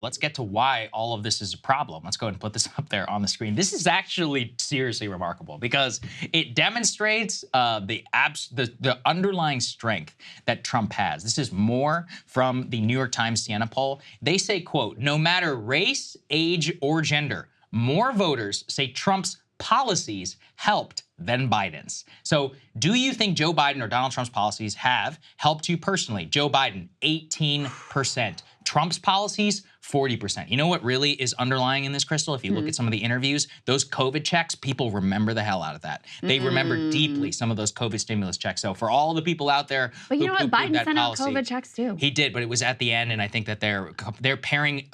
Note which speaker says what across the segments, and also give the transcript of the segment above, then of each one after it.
Speaker 1: Let's get to why all of this is a problem. Let's go ahead and put this up there on the screen. This is actually seriously remarkable because it demonstrates the underlying strength that Trump has. This is more from the New York Times Siena poll. They say, quote, no matter race, age, or gender, more voters say Trump's policies helped than Biden's. So do you think Joe Biden or Donald Trump's policies have helped you personally? Joe Biden, 18%. Trump's policies, 40%. You know what really is underlying in this, Krystal? If you look at some of the interviews, those COVID checks, people remember the hell out of that. They remember deeply some of those COVID stimulus checks. So for all the people out there
Speaker 2: but you know what? Biden sent out
Speaker 1: policy,
Speaker 2: COVID checks too.
Speaker 1: He did, but it was at the end, and I think that they're pairing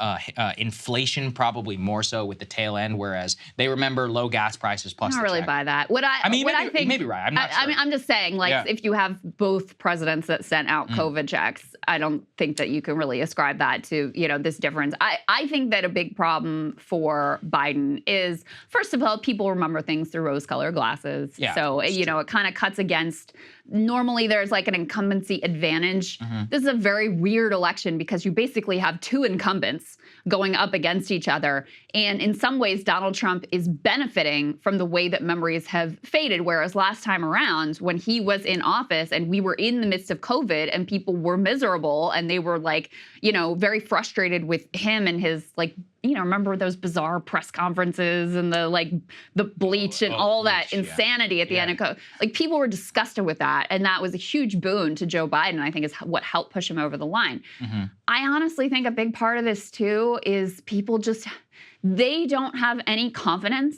Speaker 1: inflation probably more so with the tail end, whereas they remember low gas prices plus
Speaker 2: I don't
Speaker 1: the
Speaker 2: really
Speaker 1: check.
Speaker 2: buy that.
Speaker 1: You may be right. I'm not sure.
Speaker 2: I'm just saying, like, if you have both presidents that sent out COVID checks, I don't think that you can really ascribe that to, you know, this difference. I think that a big problem for Biden is, first of all, people remember things through rose-colored glasses.
Speaker 1: Yeah,
Speaker 2: so, you know, it kind of cuts against, normally there's like an incumbency advantage. This is a very weird election because you basically have two incumbents going up against each other. And in some ways, Donald Trump is benefiting from the way that memories have faded. Whereas last time around, when he was in office and we were in the midst of COVID and people were miserable and they were like, you know, very frustrated with him and his, like, you know, remember those bizarre press conferences and the bleach and all that insanity at the end of COVID. Like, people were disgusted with that. And that was a huge boon to Joe Biden, I think, is what helped push him over the line. I honestly think a big part of this, too, is people just, they don't have any confidence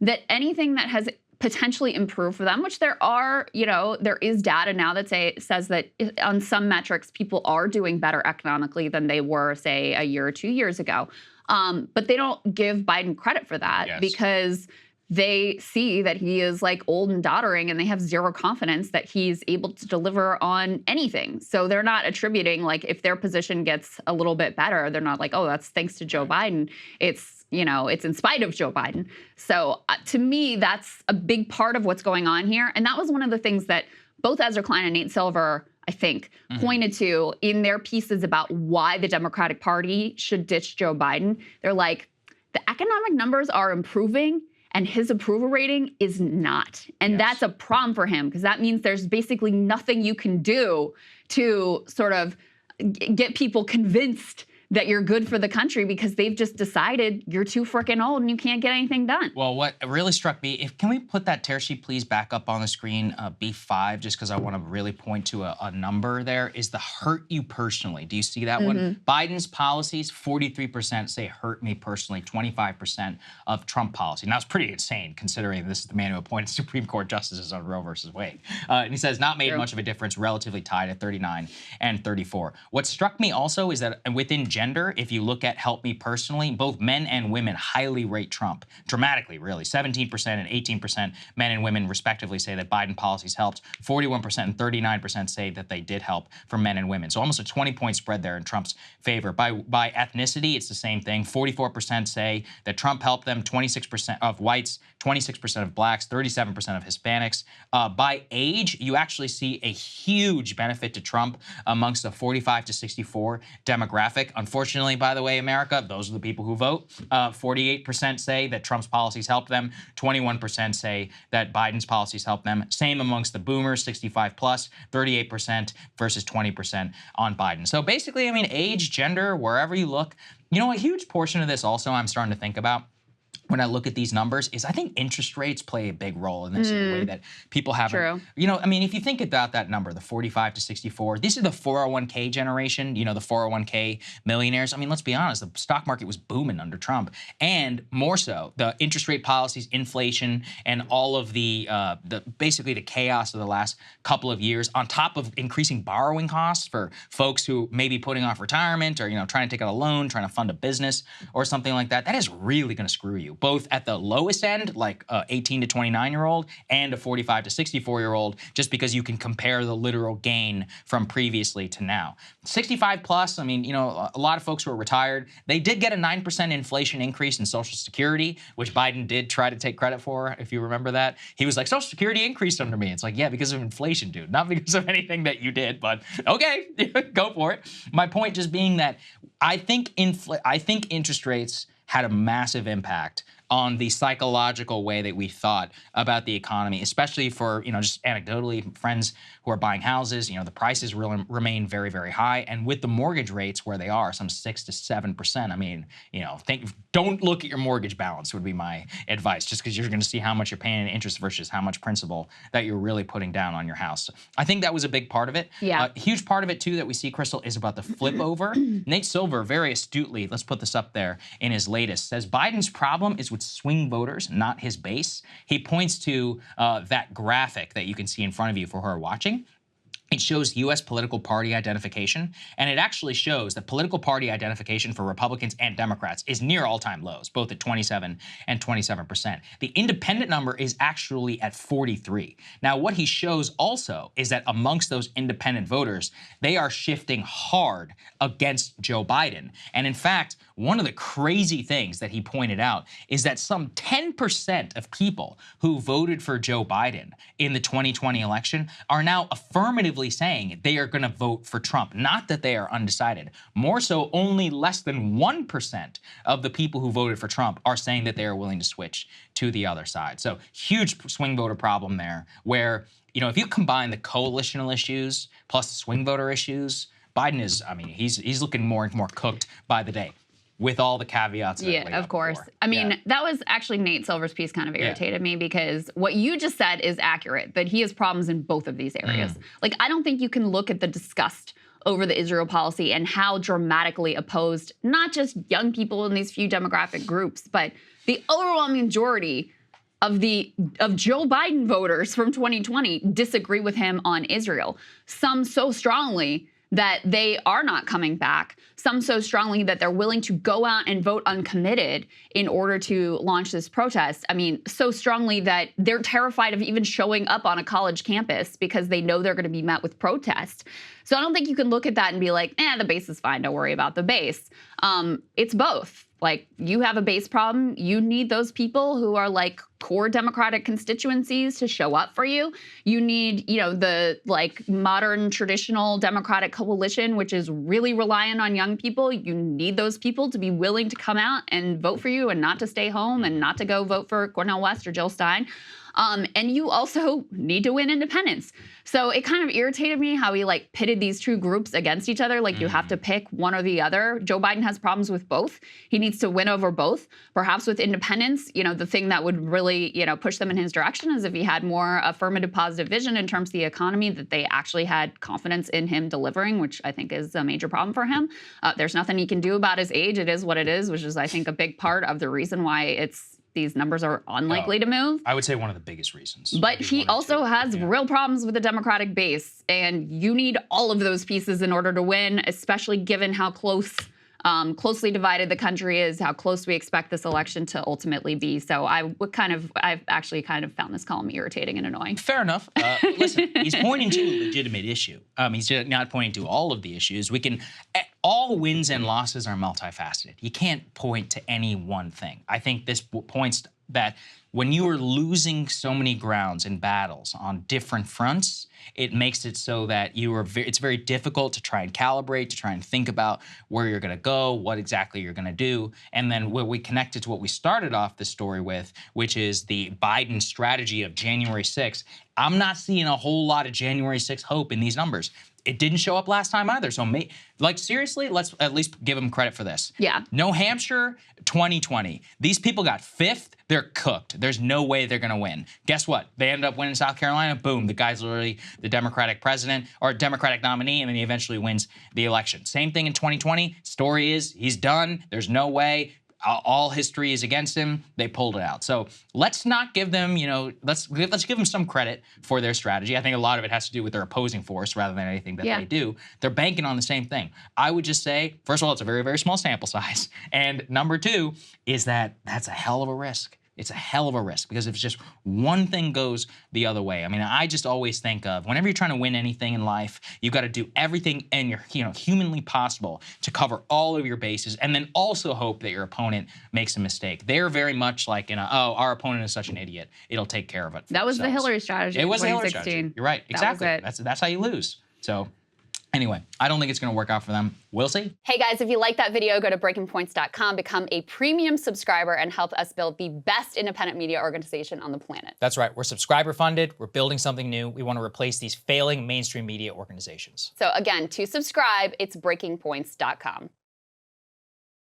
Speaker 2: that anything that has potentially improved for them, which there are, you know, there is data now that says that on some metrics, people are doing better economically than they were, say, a year or 2 years ago. But they don't give Biden credit for that because they see that he is like old and doddering and they have zero confidence that he's able to deliver on anything. So they're not attributing, like, if their position gets a little bit better, they're not like, oh, that's thanks to Joe Biden. It's, you know, it's in spite of Joe Biden. So to me, that's a big part of what's going on here. And that was one of the things that both Ezra Klein and Nate Silver, I think, pointed to in their pieces about why the Democratic Party should ditch Joe Biden. They're like, the economic numbers are improving and his approval rating is not. And that's a problem for him because that means there's basically nothing you can do to sort of get people convinced that you're good for the country because they've just decided you're too freaking old and you can't get anything done.
Speaker 1: Well, what really struck me, can we put that tear sheet please back up on the screen, B5, just because I want to really point to a number there, is the hurt you personally. Do you see that one? Biden's policies, 43% say hurt me personally, 25% of Trump policy. Now, it's pretty insane considering this is the man who appointed Supreme Court justices on Roe versus Wade. And he says not made much of a difference, relatively tied at 39 and 34. What struck me also is that within gender, if you look at help me personally, both men and women highly rate Trump, dramatically, really. 17% and 18% men and women respectively say that Biden policies helped. 41% and 39% say that they did help for men and women. So almost a 20-point spread there in Trump's favor. By ethnicity, it's the same thing. 44% say that Trump helped them, 26% of whites, 26% of blacks, 37% of Hispanics. By age, you actually see a huge benefit to Trump amongst the 45 to 64 demographic. Unfortunately, by the way, America, those are the people who vote. 48% say that Trump's policies helped them. 21% say that Biden's policies helped them. Same amongst the boomers, 65 plus, 38% versus 20% on Biden. So basically, I mean, age, gender, wherever you look, you know, a huge portion of this also I'm starting to think about when I look at these numbers is I think interest rates play a big role in this in a way that people haven't. You know, I mean, if you think about that number, the 45 to 64, these are the 401k generation, you know, the 401k millionaires. I mean, let's be honest, the stock market was booming under Trump. And more so, the interest rate policies, inflation, and all of the basically the chaos of the last couple of years, on top of increasing borrowing costs for folks who may be putting off retirement or, you know, trying to take out a loan, trying to fund a business or something like that, that is really going to screw you both at the lowest end, like 18 to 29-year-old, and a 45 to 64-year-old, just because you can compare the literal gain from previously to now. 65 plus, I mean, you know, a lot of folks who are retired, they did get a 9% inflation increase in Social Security, which Biden did try to take credit for, if you remember that. He was like, Social Security increased under me. It's like, yeah, because of inflation, dude, not because of anything that you did, but okay, go for it. My point just being that I think interest rates had a massive impact on the psychological way that we thought about the economy, especially for, you know, just anecdotally, friends who are buying houses, you know, the prices remain very, very high. And with the mortgage rates where they are, some 6 to 7%, I mean, you know, don't look at your mortgage balance would be my advice, just because you're going to see how much you're paying in interest versus how much principal that you're really putting down on your house. I think that was a big part of it.
Speaker 2: Yeah.
Speaker 1: A huge part of it, too, that we see, Krystal, is about the flip over. Nate Silver, very astutely, let's put this up there in his latest, says Biden's problem is with swing voters, not his base. He points to that graphic that you can see in front of you for who are watching. It shows U.S. political party identification, and it actually shows that political party identification for Republicans and Democrats is near all-time lows, both at 27 and 27%. The independent number is actually at 43. Now, what he shows also is that amongst those independent voters, they are shifting hard against Joe Biden. And in fact, one of the crazy things that he pointed out is that some 10% of people who voted for Joe Biden in the 2020 election are now affirmatively saying they are going to vote for Trump. Not that they are undecided. More so, only less than 1% of the people who voted for Trump are saying that they are willing to switch to the other side. So huge swing voter problem there where, you know, if you combine the coalitional issues plus the swing voter issues, Biden is, I mean, he's looking more and more cooked by the day, with all the caveats.
Speaker 2: Yeah, of course. I mean, that was actually Nate Silver's piece kind of irritated me, because what you just said is accurate, that he has problems in both of these areas. Like, I don't think you can look at the disgust over the Israel policy and how dramatically opposed not just young people in these few demographic groups, but the overwhelming majority of Joe Biden voters from 2020 disagree with him on Israel. Some so strongly that they are not coming back, some so strongly that they're willing to go out and vote uncommitted in order to launch this protest. I mean, so strongly that they're terrified of even showing up on a college campus because they know they're going to be met with protest. So I don't think you can look at that and be like, the base is fine, don't worry about the base. It's both. Like, you have a base problem. You need those people who are like core Democratic constituencies to show up for you. You need, you know, the like modern traditional Democratic coalition, which is really reliant on young people. You need those people to be willing to come out and vote for you and not to stay home and not to go vote for Cornel West or Jill Stein. And you also need to win independence. So it kind of irritated me how he like pitted these two groups against each other. Like, you have to pick one or the other. Joe Biden has problems with both. He needs to win over both. Perhaps with independence, you know, the thing that would really, you know, push them in his direction is if he had more affirmative positive vision in terms of the economy, that they actually had confidence in him delivering, which I think is a major problem for him. There's nothing he can do about his age. It is what it is, which is, I think, a big part of the reason why these numbers are unlikely to move.
Speaker 1: I would say one of the biggest reasons.
Speaker 2: But he also has real problems with the Democratic base, and you need all of those pieces in order to win, especially given how closely divided the country is, how close we expect this election to ultimately be. So I've actually kind of found this column irritating and annoying.
Speaker 1: Fair enough. Listen, he's pointing to a legitimate issue. He's not pointing to all of the issues. All wins and losses are multifaceted. You can't point to any one thing. I think this points that when you are losing so many grounds in battles on different fronts, it makes it so that it's very difficult to try and calibrate, to try and think about where you're going to go, what exactly you're going to do. And then where we connect it to what we started off the story with, which is the Biden strategy of January 6th. I'm not seeing a whole lot of January 6th hope in these numbers. It didn't show up last time either. So, seriously, let's at least give them credit for this.
Speaker 2: Yeah.
Speaker 1: New Hampshire, 2020. These people got 5th. They're cooked. There's no way they're going to win. Guess what? They ended up winning South Carolina. Boom. The guy's literally the Democratic president or Democratic nominee, and then he eventually wins the election. Same thing in 2020. Story is he's done. There's no way. all history is against him. They pulled it out. So let's not give them, let's give them some credit for their strategy. I think a lot of it has to do with their opposing force rather than anything that they do. They're banking on the same thing. I would just say, first of all, it's a very, very small sample size. And number two is that's a hell of a risk. It's a hell of a risk because if just one thing goes the other way, I mean, I just always think of whenever you're trying to win anything in life, you've got to do everything in your, humanly possible to cover all of your bases, and then also hope that your opponent makes a mistake. They're very much like our opponent is such an idiot, it'll take care of it.
Speaker 2: That was the Hillary strategy.
Speaker 1: It was the Hillary strategy. You're right. Exactly. That's how you lose. So. Anyway, I don't think it's going to work out for them. We'll see.
Speaker 2: Hey guys, if you like that video, go to breakingpoints.com, become a premium subscriber, and help us build the best independent media organization on the planet.
Speaker 3: That's right. We're subscriber funded. We're building something new. We want to replace these failing mainstream media organizations.
Speaker 2: So again, to subscribe, it's breakingpoints.com.